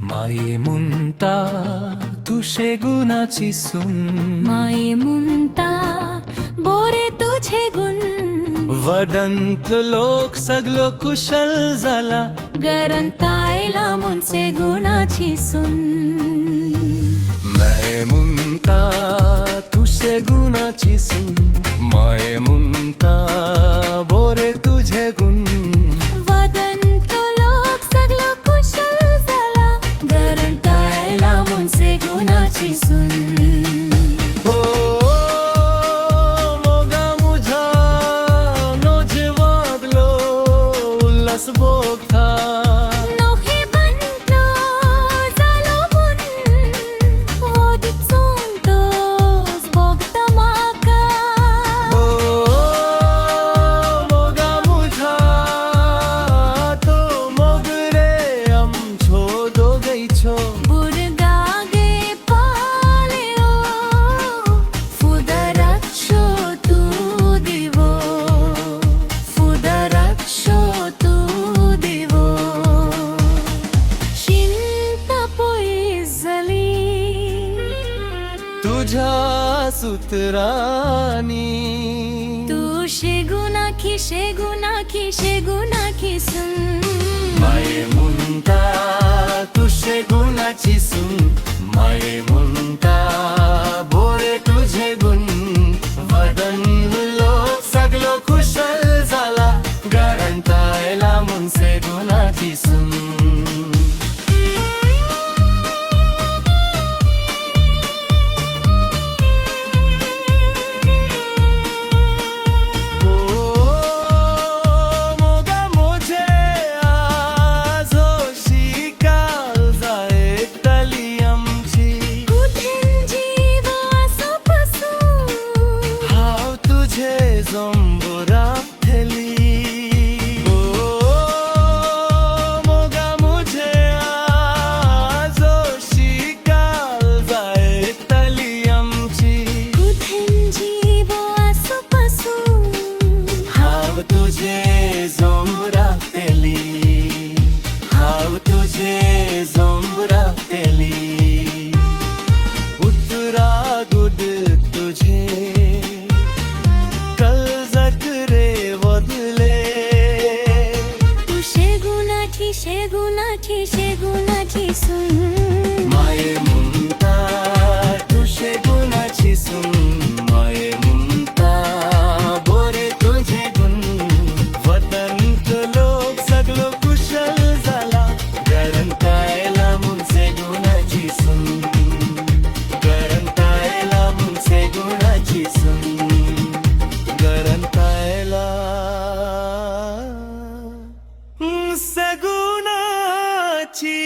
माये मुंता तुझे गुणाची सून, माये मुंता बोरे तुझे गुण, वदंत लोक सगलो कुशल झाला, गरंतायला मुनचे गुणाची सून. माये मुंता तुझे गुणाची सून, माये मुंता बोरे तुझे गुण, वदंत लोक सगलो कुशल झाला, गरंतायला मुनचे गुणाची सून. हो मोगा मुझा नोजे वागलो उल्हास बोगता, नोहे बनलो जालो बुन, ओदीत सोंतोस बोगता माका. हो मोगा मुझा तो मोगरे आमचो दोगैचो, बुरगागे पालेओ फुदराच्यो तू दिवो, फुदराच्यो तू दिवो. चिंता पोइजली तुझ्या सूत्रानी, तू शेगुनाखी शेगुनाखी शेगुनाखी सून. माये मुंता तुझे गुणाची सून, माये मुंता बोरे तुझे गुण, वदन लोक सगलो कुशल झाला, गरंतायला मुनसे गुणाची सून. तुझे जोंबरा तेली, हाव तुझे जोंबरा तेली, उतरा गुड तुझे कल जकरे वदले. तू शेगुनाठी शेगुनाठी शेगुनाठी सून. माये मुंता तुझे गुणाची सून, माये मुंता बोरे तुझे गुण, वदंत लोक सगलो कुशल झाला, गरंतायला मुनसे गुणाची सून, गरंतायला मुनसे गुणाची सून, गरंतायला मुनसे गुणाची